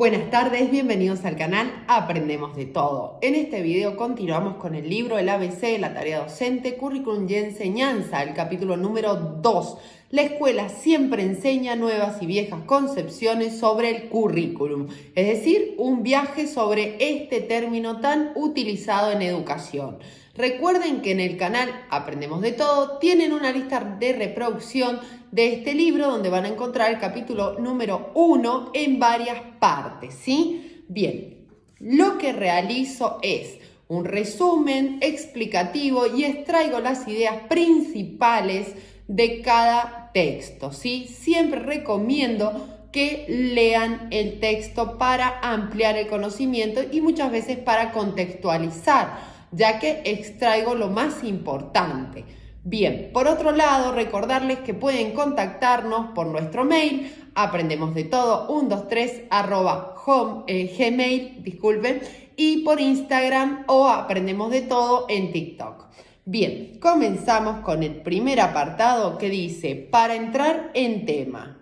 Buenas tardes, bienvenidos al canal Aprendemos de Todo. En este video continuamos con el libro El ABC, la tarea docente, currículum y enseñanza, el capítulo número 2. La escuela siempre enseña nuevas y viejas concepciones sobre el currículum, es decir, un viaje sobre este término tan utilizado en educación. Recuerden que en el canal Aprendemos de Todo tienen una lista de reproducción de este libro donde van a encontrar el capítulo número 1 en varias partes, ¿sí? Bien, lo que realizo es un resumen explicativo y extraigo las ideas principales de cada texto, ¿sí? Siempre recomiendo que lean el texto para ampliar el conocimiento y muchas veces para contextualizar, ya que extraigo lo más importante. Bien, por otro lado, recordarles que pueden contactarnos por nuestro mail, aprendemosdetodo123@gmail, disculpen, y por Instagram o Aprendemos de Todo en TikTok. Bien, comenzamos con el primer apartado que dice, para entrar en tema.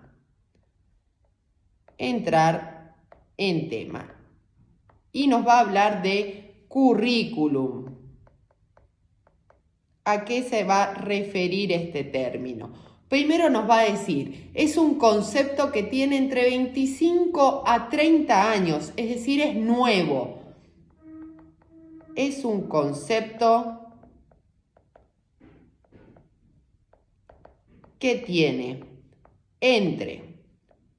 Entrar en tema. Y nos va a hablar de currículum. ¿A qué se va a referir este término? Primero nos va a decir, es un concepto que tiene entre 25 a 30 años, es decir, es nuevo. Es un concepto que tiene entre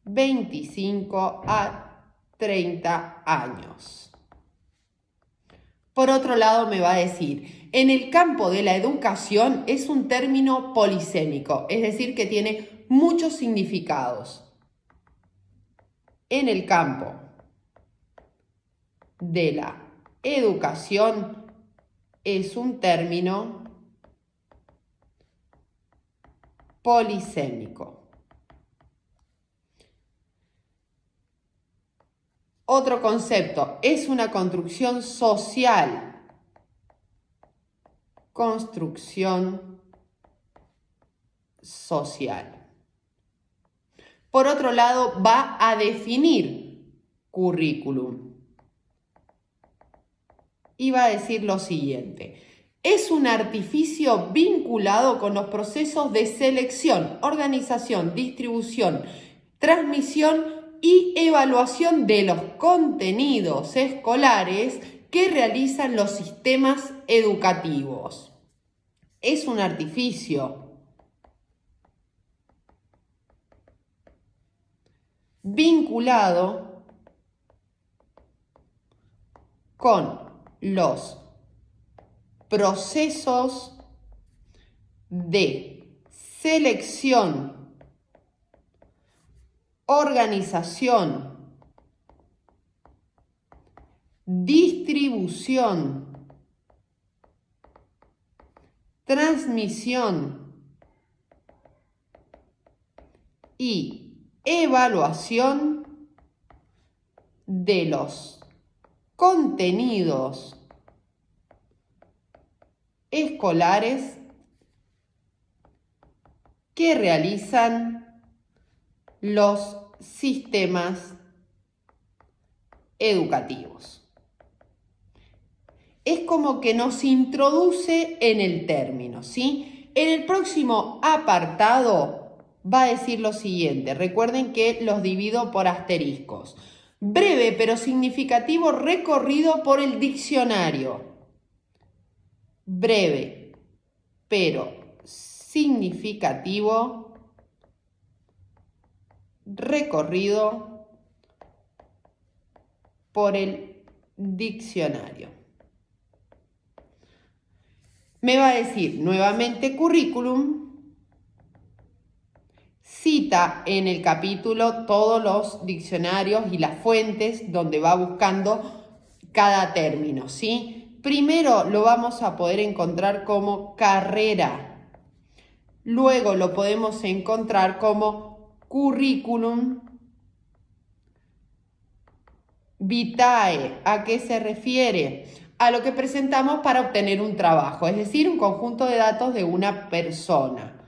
25 a 30 años. Por otro lado me va a decir, en el campo de la educación es un término polisémico, es decir, que tiene muchos significados. En el campo de la educación es un término polisémico. Otro concepto, es una construcción social. Construcción social. Por otro lado, va a definir currículum. Y va a decir lo siguiente. Es un artificio vinculado con los procesos de selección, organización, distribución, transmisión y evaluación de los contenidos escolares que realizan los sistemas educativos. Es un artificio vinculado con los procesos de selección, organización, distribución, transmisión y evaluación de los contenidos escolares que realizan los sistemas educativos. Es como que nos introduce en el término, ¿sí? En el próximo apartado va a decir lo siguiente. Recuerden que los divido por asteriscos. Breve pero significativo recorrido por el diccionario. Breve pero significativo recorrido por el diccionario. Me va a decir nuevamente currículum, cita en el capítulo todos los diccionarios y las fuentes donde va buscando cada término, ¿sí? Primero lo vamos a poder encontrar como carrera, luego lo podemos encontrar como currículum vitae. ¿A qué se refiere? A lo que presentamos para obtener un trabajo, es decir, un conjunto de datos de una persona.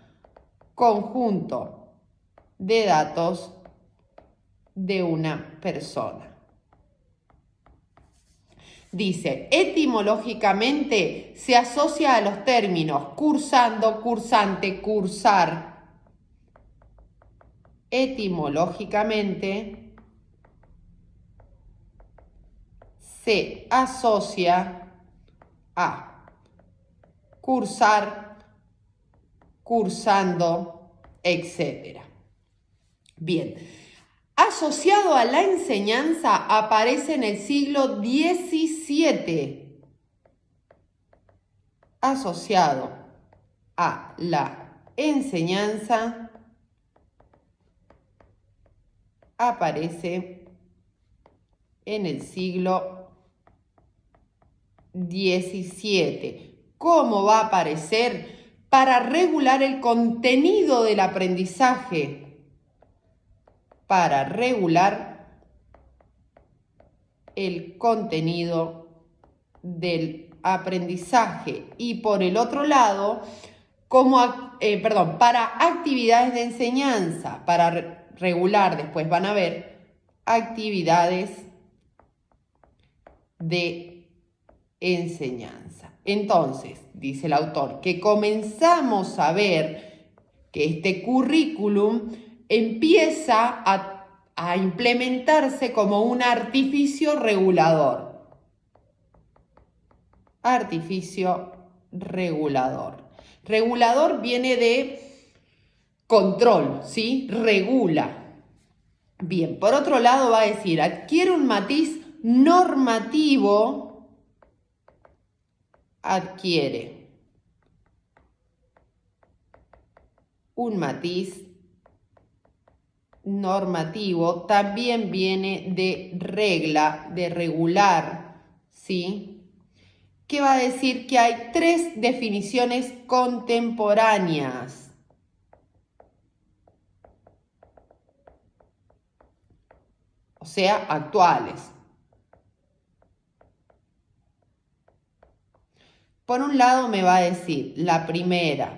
Conjunto de datos de una persona. Dice, etimológicamente se asocia a los términos cursando, cursante, cursar. Etimológicamente se asocia a cursar, cursando, etc. Bien, asociado a la enseñanza aparece en el siglo XVII. Asociado a la enseñanza aparece en el siglo XVII. ¿Cómo va a aparecer? Para regular el contenido del aprendizaje. Para regular el contenido del aprendizaje. Y por el otro lado, para actividades de enseñanza, para regular, después van a ver actividades de enseñanza. Entonces, dice el autor, que comenzamos a ver que este currículum empieza a implementarse como un artificio regulador. Artificio regulador. Regulador viene de control, ¿sí? Regula. Bien, por otro lado va a decir, adquiere un matiz normativo, adquiere un matiz normativo, también viene de regla, de regular, ¿sí? Que va a decir que hay 3 definiciones contemporáneas. O sea, actuales. Por un lado me va a decir, la primera,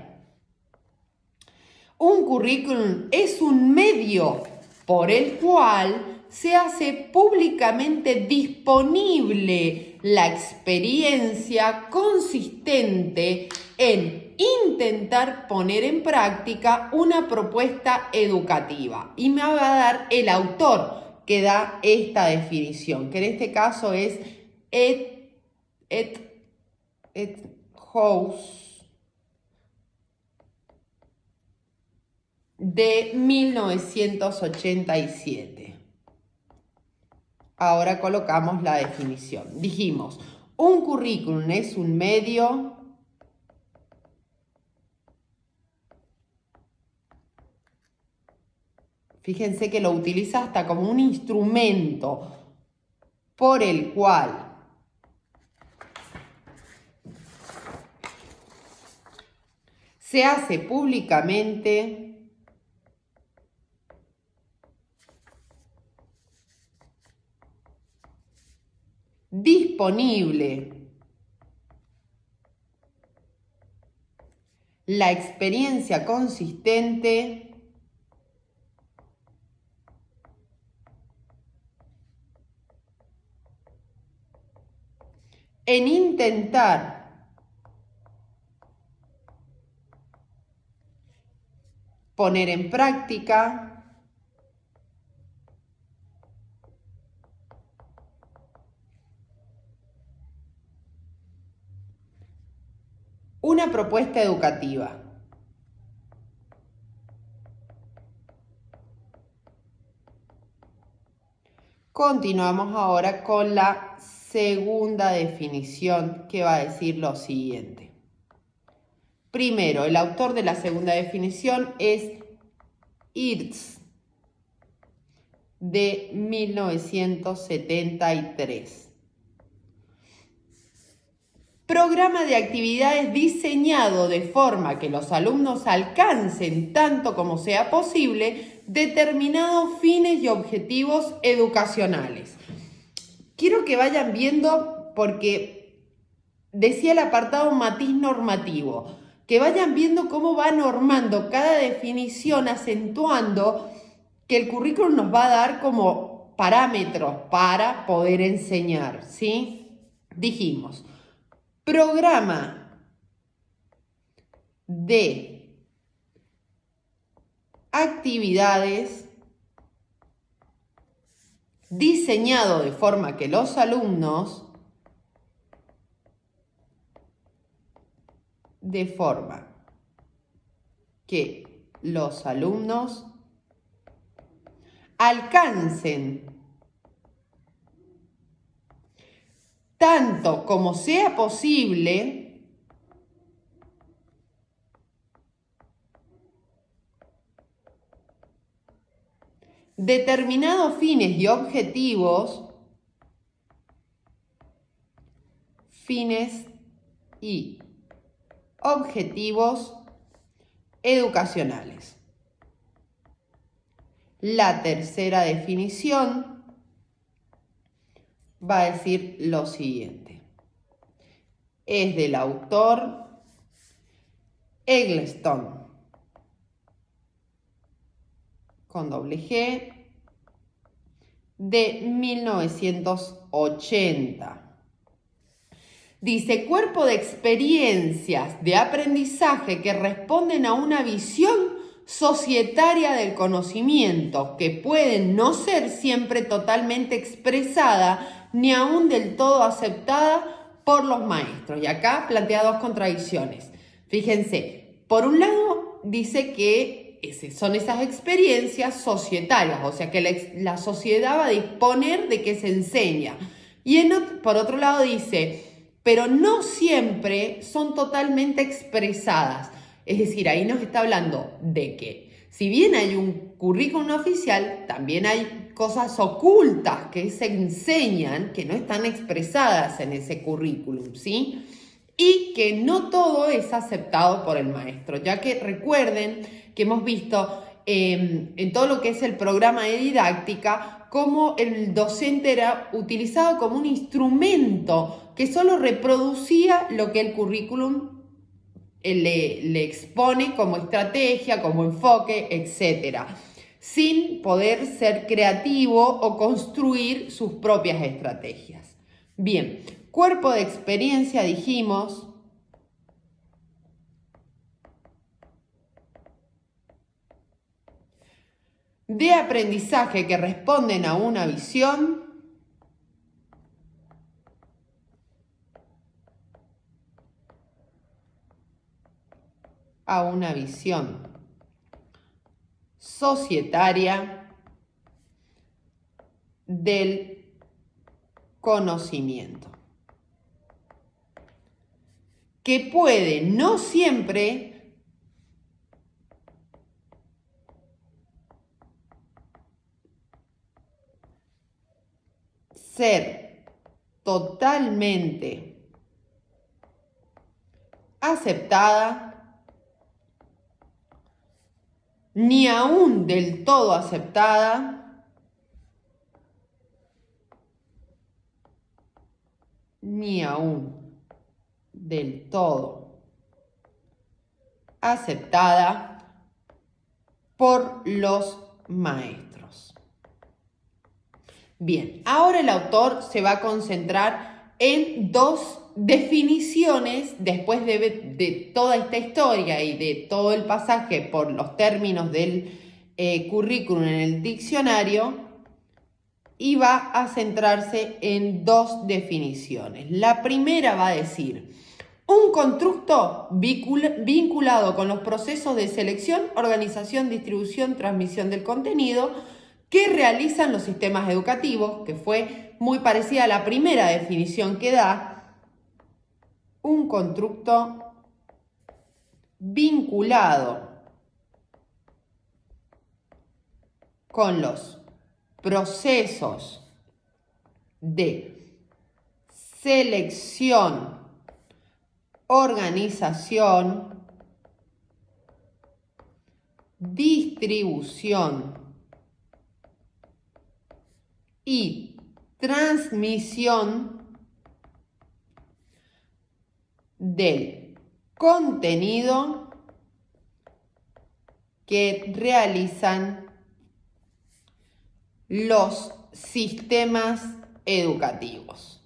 un currículum es un medio por el cual se hace públicamente disponible la experiencia consistente en intentar poner en práctica una propuesta educativa. Y me va a dar el autor que da esta definición, que en este caso es House de 1987. Ahora colocamos la definición. Dijimos, un currículum es un medio fíjense que lo utiliza hasta como un instrumento por el cual se hace públicamente disponible la experiencia consistente en intentar poner en práctica una propuesta educativa. Continuamos ahora con la segunda definición que va a decir lo siguiente. Primero, el autor de la segunda definición es Hirsch de 1973. Programa de actividades diseñado de forma que los alumnos alcancen, tanto como sea posible, determinados fines y objetivos educacionales. Quiero que vayan viendo, porque decía el apartado matiz normativo, que vayan viendo cómo va normando cada definición, acentuando que el currículum nos va a dar como parámetros para poder enseñar, ¿sí? dijimos, programa de actividades diseñado de forma que los alumnos alcancen tanto como sea posible determinados fines y objetivos educacionales. La tercera definición va a decir lo siguiente. Es del autor Eggleston, con doble G, de 1980. Dice, cuerpo de experiencias de aprendizaje que responden a una visión societaria del conocimiento, que pueden no ser siempre totalmente expresada ni aún del todo aceptada por los maestros. Y acá plantea dos contradicciones. Fíjense, por un lado dice que son esas experiencias societarias, o sea que la sociedad va a disponer de que se enseña. Y por otro lado dice, pero no siempre son totalmente expresadas. Es decir, ahí nos está hablando de que si bien hay un currículum oficial, también hay cosas ocultas que se enseñan que no están expresadas en ese currículum, ¿sí? Y que no todo es aceptado por el maestro, ya que recuerden que hemos visto en todo lo que es el programa de didáctica cómo el docente era utilizado como un instrumento que solo reproducía lo que el currículum le expone como estrategia, como enfoque, etc., sin poder ser creativo o construir sus propias estrategias. Bien, cuerpo de experiencia dijimos, de aprendizaje que responden a una visión societaria del conocimiento, que puede no siempre ser totalmente aceptada, ni aún del todo aceptada, ni aún del todo aceptada por los maestros. Bien, ahora el autor se va a concentrar en dos definiciones después de toda esta historia y de todo el pasaje por los términos del currículum en el diccionario, y va a centrarse en dos definiciones. La primera va a decir, un constructo vinculado con los procesos de selección, organización, distribución, transmisión del contenido que realizan los sistemas educativos, que fue muy parecida a la primera definición que da, un constructo vinculado con los procesos de selección, organización, distribución y transmisión del contenido que realizan los sistemas educativos.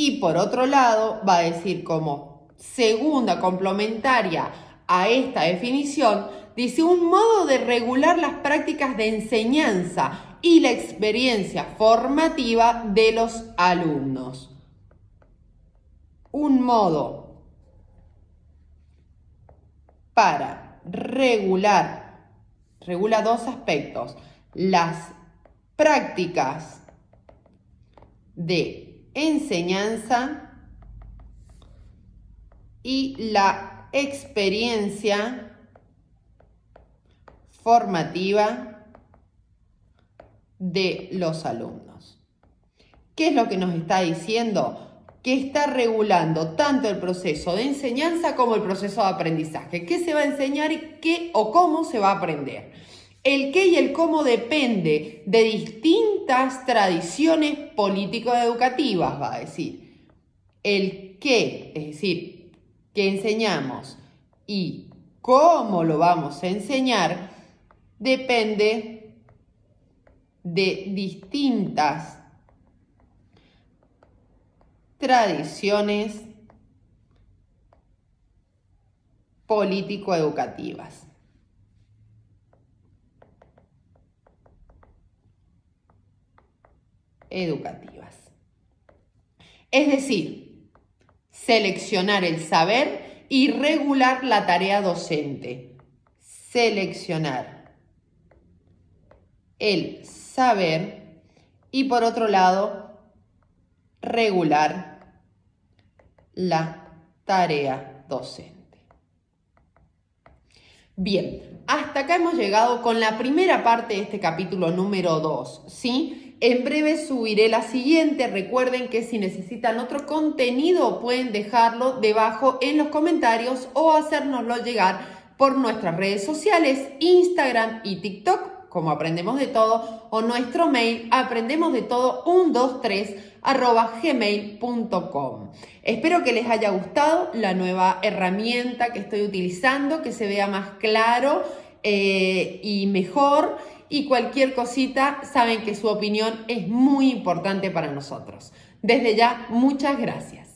Y por otro lado, va a decir como segunda complementaria a esta definición, dice un modo de regular las prácticas de enseñanza y la experiencia formativa de los alumnos. Un modo para regula dos aspectos, las prácticas de enseñanza y la experiencia formativa de los alumnos. ¿Qué es lo que nos está diciendo? Que está regulando tanto el proceso de enseñanza como el proceso de aprendizaje. ¿Qué se va a enseñar y qué o cómo se va a aprender? El qué y el cómo depende de distintas tradiciones político-educativas, va a decir. El qué, es decir, qué enseñamos y cómo lo vamos a enseñar, depende de distintas tradiciones político-educativas. Es decir, seleccionar el saber y regular la tarea docente. Seleccionar el saber y por otro lado, regular la tarea docente. Bien, hasta acá hemos llegado con la primera parte de este capítulo número 2, ¿sí? En breve subiré la siguiente. Recuerden que si necesitan otro contenido pueden dejarlo debajo en los comentarios o hacérnoslo llegar por nuestras redes sociales, Instagram y TikTok, como Aprendemos de Todo, o nuestro mail aprendemosdetodo123@gmail.com. Espero que les haya gustado la nueva herramienta que estoy utilizando, que se vea más claro y mejor. Y cualquier cosita, saben que su opinión es muy importante para nosotros. Desde ya, muchas gracias.